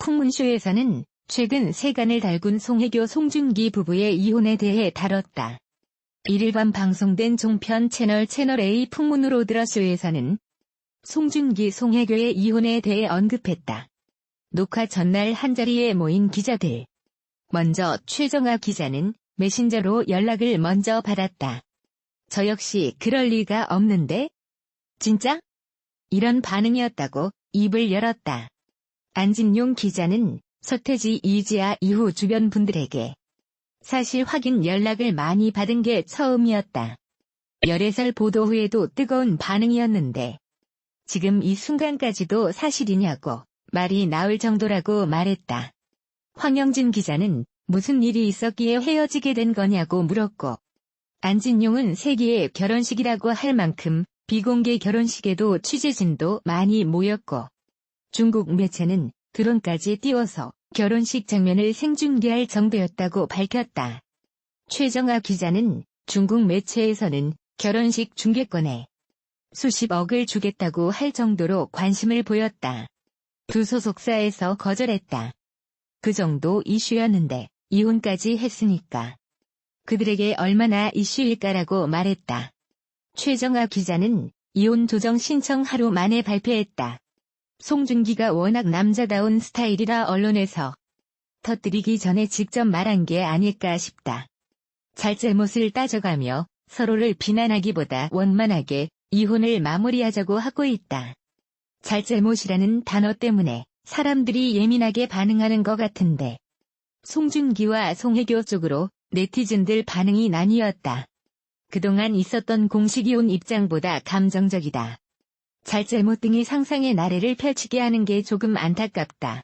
풍문쇼에서는 최근 세간을 달군 송혜교 송중기 부부의 이혼에 대해 다뤘다. 1일 밤 방송된 종편 채널A 풍문으로 들어 쇼에서는 송중기 송혜교의 이혼에 대해 언급했다. 녹화 전날 한자리에 모인 기자들. 먼저 최정아 기자는 메신저로 연락을 먼저 받았다. 저 역시 그럴 리가 없는데? 진짜? 이런 반응이었다고 입을 열었다. 안진용 기자는 서태지 이지아 이후 주변 분들에게 사실 확인 연락을 많이 받은 게 처음이었다. 열애설 보도 후에도 뜨거운 반응이었는데 지금 이 순간까지도 사실이냐고 말이 나올 정도라고 말했다. 황영진 기자는 무슨 일이 있었기에 헤어지게 된 거냐고 물었고 안진용은 세기의 결혼식이라고 할 만큼 비공개 결혼식에도 취재진도 많이 모였고 중국 매체는 드론까지 띄워서 결혼식 장면을 생중계할 정도였다고 밝혔다. 최정아 기자는 중국 매체에서는 결혼식 중계권에 수십억을 주겠다고 할 정도로 관심을 보였다. 두 소속사에서 거절했다. 그 정도 이슈였는데 이혼까지 했으니까 그들에게 얼마나 이슈일까라고 말했다. 최정아 기자는 이혼 조정 신청 하루 만에 발표했다. 송중기가 워낙 남자다운 스타일이라 언론에서 터뜨리기 전에 직접 말한 게 아닐까 싶다. 잘잘못을 따져가며 서로를 비난하기보다 원만하게 이혼을 마무리하자고 하고 있다. 잘잘못이라는 단어 때문에 사람들이 예민하게 반응하는 것 같은데 송중기와 송혜교 쪽으로 네티즌들 반응이 나뉘었다. 그동안 있었던 공식 이혼 입장보다 감정적이다. 잘잘못 등이 상상의 나래를 펼치게 하는 게 조금 안타깝다.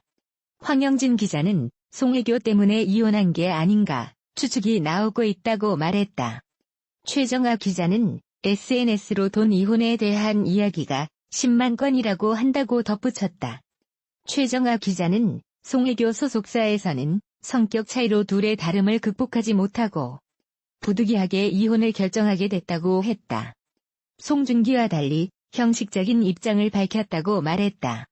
황영진 기자는 송혜교 때문에 이혼한 게 아닌가 추측이 나오고 있다고 말했다. 최정아 기자는 SNS로 돈 이혼에 대한 이야기가 10만 건이라고 한다고 덧붙였다. 최정아 기자는 송혜교 소속사에서는 성격 차이로 둘의 다름을 극복하지 못하고 부득이하게 이혼을 결정하게 됐다고 했다. 송중기와 달리 형식적인 입장을 밝혔다고 말했다.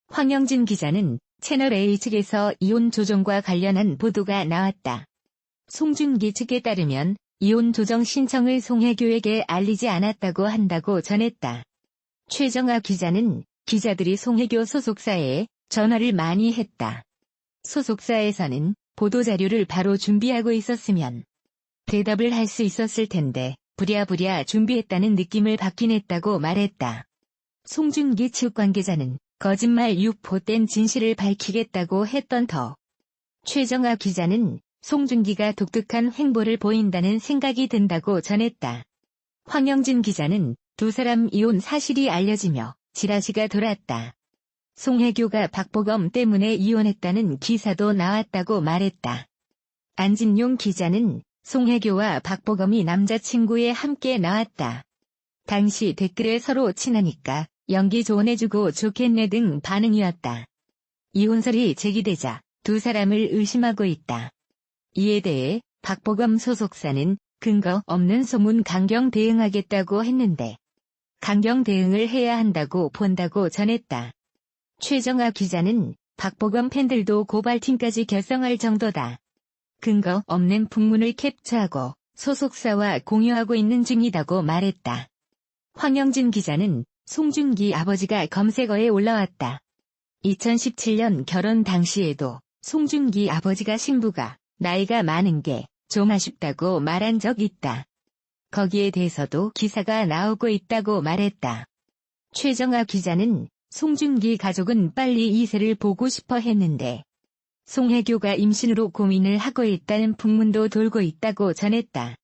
황영진 기자는 채널A 측에서 이혼 조정과 관련한 보도가 나왔다. 송중기 측에 따르면 이혼 조정 신청을 송혜교에게 알리지 않았다고 한다고 전했다. 최정아 기자는 기자들이 송혜교 소속사에 전화를 많이 했다. 소속사에서는 보도자료를 바로 준비하고 있었으면 대답을 할 수 있었을 텐데 부랴부랴 준비했다는 느낌을 받긴 했다고 말했다. 송중기 측 관계자는 거짓말 유포된 진실을 밝히겠다고 했던 터. 최정아 기자는 송중기가 독특한 행보를 보인다는 생각이 든다고 전했다. 황영진 기자는 두 사람 이혼 사실이 알려지며 지라시가 돌았다. 송혜교가 박보검 때문에 이혼했다는 기사도 나왔다고 말했다. 안진용 기자는 송혜교와 박보검이 남자친구에 함께 나왔다. 당시 댓글에 서로 친하니까 연기 조언해주고 좋겠네 등 반응이었다. 이혼설이 제기되자 두 사람을 의심하고 있다. 이에 대해 박보검 소속사는 근거 없는 소문 강경 대응하겠다고 했는데 강경 대응을 해야 한다고 본다고 전했다. 최정아 기자는 박보검 팬들도 고발팀까지 결성할 정도다. 근거 없는 풍문을 캡처하고 소속사와 공유하고 있는 중이다고 말했다. 황영진 기자는 송중기 아버지가 검색어에 올라왔다. 2017년 결혼 당시에도 송중기 아버지가 신부가 나이가 많은 게 좀 아쉽다고 말한 적 있다. 거기에 대해서도 기사가 나오고 있다고 말했다. 최정아 기자는 송중기 가족은 빨리 이세를 보고 싶어 했는데 송혜교가 임신으로 고민을 하고 있다는 풍문도 돌고 있다고 전했다.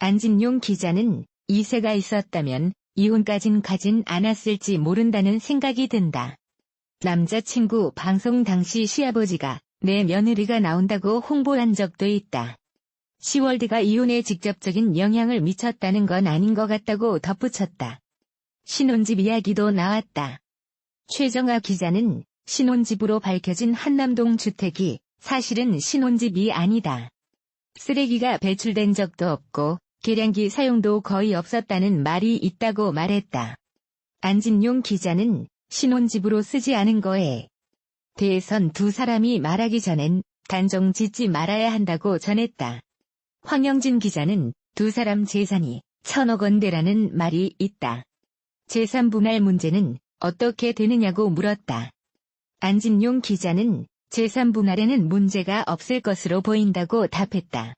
안진용 기자는 이세가 있었다면 이혼까진 가진 않았을지 모른다는 생각이 든다. 남자친구 방송 당시 시아버지가 내 며느리가 나온다고 홍보한 적도 있다. 시월드가 이혼에 직접적인 영향을 미쳤다는 건 아닌 것 같다고 덧붙였다. 신혼집 이야기도 나왔다. 최정아 기자는 신혼집으로 밝혀진 한남동 주택이 사실은 신혼집이 아니다. 쓰레기가 배출된 적도 없고 계량기 사용도 거의 없었다는 말이 있다고 말했다. 안진용 기자는 신혼집으로 쓰지 않은 거에 대선 두 사람이 말하기 전엔 단정 짓지 말아야 한다고 전했다. 황영진 기자는 두 사람 재산이 1,000억 원대라는 말이 있다. 재산 분할 문제는 어떻게 되느냐고 물었다. 안진용 기자는 재산 분할에는 문제가 없을 것으로 보인다고 답했다.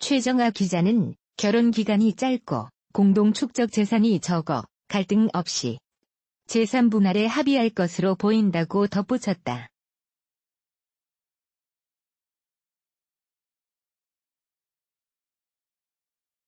최정아 기자는 결혼 기간이 짧고 공동 축적 재산이 적어 갈등 없이 재산 분할에 합의할 것으로 보인다고 덧붙였다.